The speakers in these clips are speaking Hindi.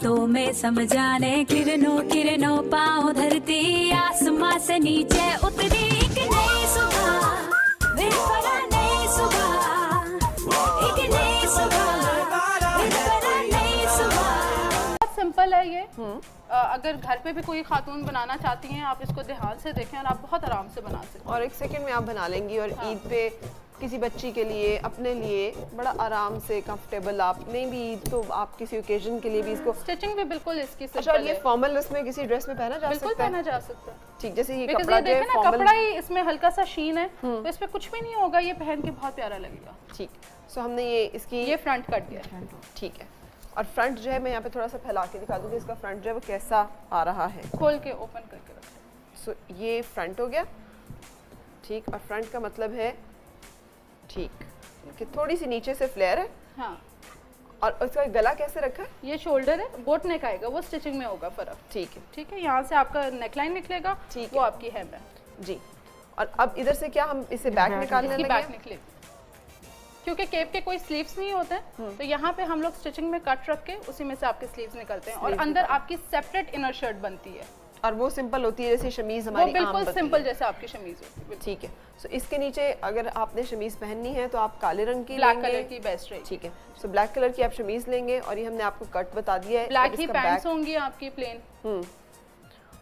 बातों में समझाने, किरणों किरणों पाँव धरती, आसमां से नीचे उतरी एक नई सुबह, बेपरा नई सुबह, एक नई सुबह, बेपरा नई सुबह। बहुत सिंपल है ये। अगर घर पे भी कोई खातून बनाना चाहती हैं, आप इसको ध्यान से देखें और आप बहुत आराम से बना सकते हैं और एक सेकंड में आप बना लेंगी। और ईद पे किसी बच्ची के लिए, अपने लिए बड़ा आराम से कंफर्टेबल, आपने भी ईद तो आप किसी ओकेजन के लिए भी इसको स्टिचिंग भी बिल्कुल इसकी सिंपल अच्छा, और ये फॉर्मल इसमें किसी ड्रेस में पहना जा सकता है? बिल्कुल पहना जा सकता है। ठीक, जैसे ये Because कपड़ा ये जो है देखें ना, फॉर्मल, कपड़ा ही इसमें हल्का सा शीन है, तो इस पे कुछ भी नहीं होगा, ये पहन के बहुत प्यारा लगेगा। ठीक। सो हमने ये इसकी ये फ्रंट कट दिया। ठीक है। और फ्रंट जो है मैं यहाँ पे थोड़ा सा फैला के दिखा दूँ कि इसका फ्रंट जो है वो कैसा आ रहा है। खोल के ओपन करके रखें। सो ये फ्रंट हो गया। ठीक। और फ्रंट का मतलब है ठीक कि थोड़ी सी नीचे से फ्लेयर है। हाँ। और उसका गला कैसे रखा है? ये शोल्डर है, बोट नेक आएगा, वो स्टिचिंग में होगा फर्क। ठीक है। ठीक है, यहाँ से आपका नेकलाइन निकलेगा, ठीक वो है। आपकी हेम है जी। और अब इधर से क्या हम इसे बैक निकालने इसकी लगे? बैक निकलेगी, क्योंकि केप के कोई स्लीव्स नहीं होते हैं, तो यहाँ पे हम लोग स्टिचिंग में कट रख के उसी में से आपके स्लीव्स निकलते हैं और अंदर आपकी सेपरेट इनर शर्ट बनती है और वो सिंपल होती है जैसे शमीज वो हमारी बिल्कुल आम सिंपल जैसे आपकी शमीज होती है। ठीक है। सो इसके नीचे अगर आपने शमीज पहननी है तो आप काले रंग की ब्लैक लेंगे। कलर की बेस्ट रहेगी। ठीक है। सो ब्लैक कलर की आप शमीज लेंगे और ये हमने आपको कट बता दिया है। ब्लैक ही इसका पैंट्स होंगी आपकी प्लेन।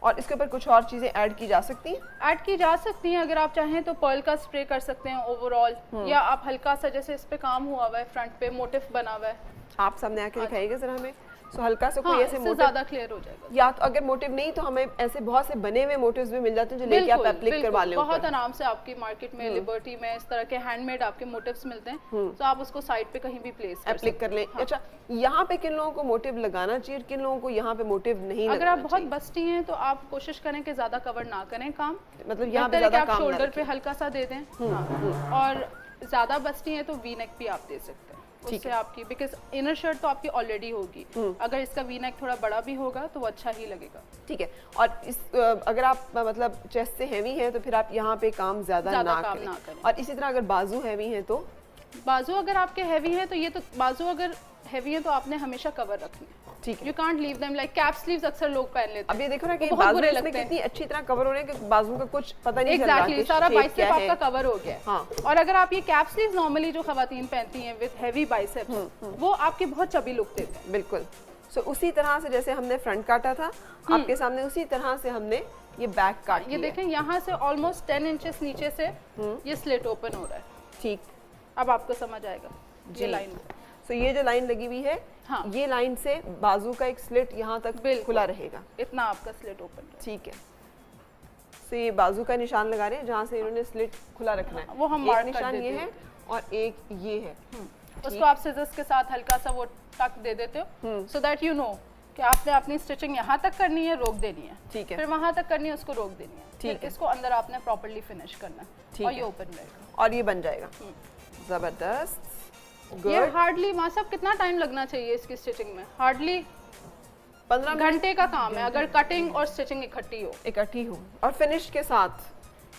और इसके ऊपर कुछ और चीजें ऐड की जा सकती हैं? ऐड की जा सकती हैं, अगर आप चाहें तो पर्ल का स्प्रे कर सकते हैं ओवरऑल, या आप हल्का सा जैसे इस पे काम हुआ हुआ है, फ्रंट पे मोटिफ बना हुआ है, आप सामने आके दिखाइएगा जरा हमें। सो हल्का सा कोई हाँ, ऐसे इससे मोटिव, ज्यादा क्लियर हो जाएगा। या तो अगर मोटिव नहीं तो हमें ऐसे बहुत से बने हुए मोटिव्स भी मिल जाते हैं जो लेके आप एप्लिक करवा लें। बहुत आराम से आपकी मार्केट में लिबर्टी में इस तरह के हैंडमेड आपके मोटिव्स मिलते हैं, तो आप उसको साइड पे कहीं भी प्लेस एप्लिक कर लें। अच्छा, यहाँ पे किन लोगों को मोटिव लगाना चाहिए और किन लोगों को यहाँ पे मोटिव नहीं अगर लगाना आप बहुत बस्ती हैं तो आप कोशिश करें कि ज्यादा कवर ना करें काम, मतलब यहाँ पे बेहतर है कि ज्यादा आप काम ना शोल्डर पे रखें। हल्का सा दे दें। हाँ। और ज्यादा बस्ती हैं तो वी नेक भी आप दे सकते हैं, उससे आपकी बिकॉज इनर शर्ट तो आपकी ऑलरेडी होगी, अगर इसका वी नेक थोड़ा बड़ा भी होगा तो वो अच्छा ही लगेगा। ठीक है। और इस अगर आप मतलब चेस्ट से हैवी हैं तो फिर आप यहाँ पे काम ज्यादा ना करें। और इसी तरह अगर बाजू हैवी हैं तो बाजू अगर आपके हैवी है तो ये तो बाजू अगर हैवी है तो आपने हमेशा कवर रखनी है। ठीक है। You can't leave them like cap sleeves अक्सर लोग पहन लेते हैं। अब ये देखो ना कि बहुत बाजू बुरे इसमें लगते हैं। कितनी अच्छी तरह कवर हो रहे हैं कि बाजू का कुछ पता नहीं चल रहा एग्जैक्टली कि सारा shape बाइसेप क्या आपका है। कवर हो गया है। हाँ। और अगर आप ये कैप स्लीव्स नॉर्मली जो खवातीन पहनती हैं विद हेवी बाइसेप्स, वो आपकी बहुत चबी लुक देते हैं। बिल्कुल। सो उसी तरह से जैसे हमने फ्रंट काटा था आपके सामने, उसी तरह से हमने ये बैक काट ये देखें यहाँ से ऑलमोस्ट 10 इंचेस नीचे से ये स्लिट ओपन हो रहा है। ठीक। अब आपको समझ आएगा ये लाइन। सो ये जो लाइन लगी हुई है, हाँ। ये लाइन से बाजू का एक स्लिट यहाँ तक खुला रहेगा। इतना आपका स्लिट ओपन है। ठीक है। सो ये बाजू का निशान लगा रहे हैं जहाँ से इन्होंने स्लिट खुला रखना है। वो हम एक मार्क कर निशान देते ये हैं। है और एक ये है। उसको आप सिजर्स के साथ हल्का सा वो टक दे देते हो, सो दैट यू नो कि आपने अपनी स्टिचिंग यहाँ तक करनी है, रोक देनी है। ठीक है। फिर वहाँ तक करनी है, उसको रोक देनी है। ठीक फिर है। इसको अंदर आपने प्रॉपर्ली फिनिश करना है और ये ओपन रहेगा और ये बन जाएगा। जबरदस्त। ये गुड। हार्डली माँ साहब कितना टाइम लगना चाहिए इसकी स्टिचिंग में? हार्डली 15 घंटे का काम है अगर कटिंग और स्टिचिंग इकट्ठी हो। इकट्ठी हो और फिनिश के साथ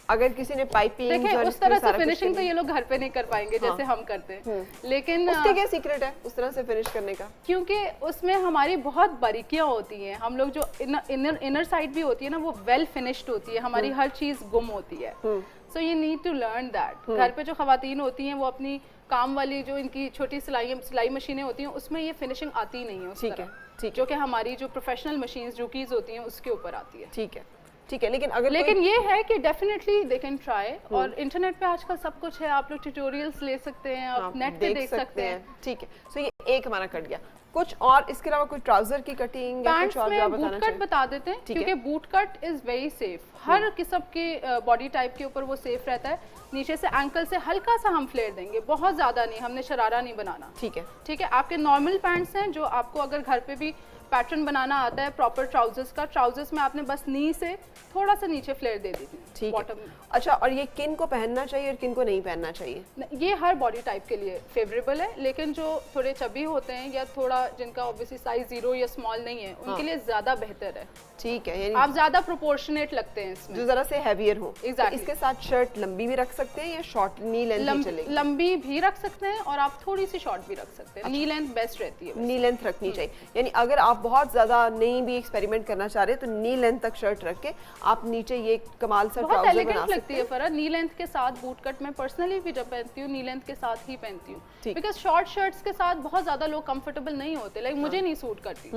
अगर किसी ने पाइपिंग देखिए उस तरह से फिनिशिंग तो ये लोग घर पे नहीं कर पाएंगे जैसे हम करते हैं, लेकिन उसके क्या सीक्रेट है उस तरह से फिनिश करने का? क्योंकि उसमें हमारी बहुत बारीकियां होती हैं। हम लोग जो इनर साइड भी होती है ना, वो वेल फिनिश्ड होती है, हमारी हर चीज गुम होती है। So you need to learn that. घर पे जो खवातीन होती हैं वो अपनी काम वाली जो इनकी छोटी सिलाई मशीनें होती हैं उसमें ये फिनिशिंग आती नहीं है उस ठीक तरह। है। ठीक। जो कि हमारी जो प्रोफेशनल मशीन्स रूकीज होती हैं उसके ऊपर आती है। ठीक है। ठीक है। लेकिन ये है कि डेफिनेटली दे कैन ट्राई। और इंटरनेट पे आजकल सब कुछ है, आप लोग ट्यूटोरियल्स ले सकते हैं, आप नेट पे देख सकते हैं। ठीक है। सो ये एक हमारा कट गया। कुछ और इसके अलावा कोई ट्राउजर की कटिंग या कुछ पैंट्स और जो में आप बूट बताना कट चाहिए? बता देते हैं, क्योंकि boot cut is very safe. हर किस्म के बॉडी टाइप के ऊपर वो सेफ रहता है। नीचे से एंकल से हल्का सा हम फ्लेयर देंगे, बहुत ज्यादा नहीं, हमने शरारा नहीं बनाना। ठीक है। ठीक है। आपके नॉर्मल पैंट्स हैं जो आपको अगर घर पे भी पैटर्न बनाना आता है प्रॉपर ट्राउजर्स का, ट्राउजर्स में आपने बस नी से थोड़ा सा नीचे फ्लेयर दे दी थी। ठीक बॉटम है। अच्छा, और ये किन को पहनना चाहिए और किन को नहीं पहनना चाहिए? ये हर बॉडी टाइप के लिए फेवरेबल है, लेकिन जो थोड़े चबी होते हैं या थोड़ा जिनका ऑब्वियसली साइज 0 या स्मॉल नहीं है उनके लिए ज्यादा बेहतर है। ठीक है, यानी आप ज्यादा प्रोपोर्शनेट लगते हैं इसमें, जो जरा से हैवियर हो। Exactly. तो इसके साथ शर्ट लंबी भी रख सकते हैं या शॉर्ट नी लेंथ ही चलेगी? लंबी भी रख सकते हैं और आप थोड़ी सी शॉर्ट भी रख सकते हैं। नी लेंथ बेस्ट रहती है। नी लेंथ रखनी चाहिए, यानी अगर आप बहुत ज्यादा नहीं भी एक्सपेरिमेंट करना चाह रहे तो नी लेंथ तक शर्ट रख के आप नीचे ये कमाल सा बहुत ट्राउजर बना एलिगेंट सकते लगती है फरा। नी लेंथ के साथ बूट कट मैं पर्सनली भी जब पहनती हूँ नी लेंथ के साथ ही पहनती हूँ, ठीक। बिकॉज शॉर्ट शर्ट्स के साथ बहुत ज्यादा लोग कंफर्टेबल नहीं होते, लाइक मुझे नहीं सूट करती,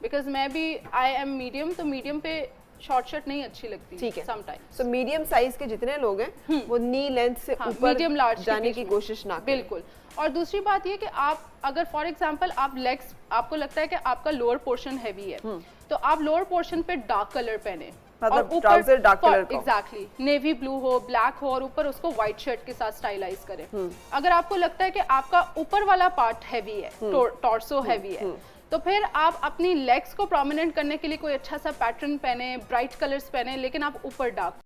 बिकॉज मैं भी आई एम मीडियम, तो मीडियम पे शॉर्ट शर्ट नहीं अच्छी लगती। ठीक है, समटाइम्स सो मीडियम साइज के जितने लोग हैं वो नी लेंथ से ऊपर मीडियम लार्ज जाने की कोशिश ना करें। बिल्कुल। और दूसरी बात ये कि आप अगर फॉर एग्जांपल आप लेग्स, आपको लगता है कि आपका लोअर पोर्शन हैवी है, तो आप लोअर पोर्शन पे डार्क कलर पहने, मतलब ट्राउजर डार्क कलर का, एग्जैक्टली नेवी ब्लू हो, ब्लैक हो, और ऊपर उसको व्हाइट शर्ट के साथ स्टाइलाइज करें। अगर आपको लगता है कि आपका ऊपर वाला पार्ट हैवी है, टॉर्सो हैवी है, तो फिर आप अपनी लेग्स को प्रोमिनेंट करने के लिए कोई अच्छा सा पैटर्न पहने, ब्राइट कलर्स पहने, लेकिन आप ऊपर डार्क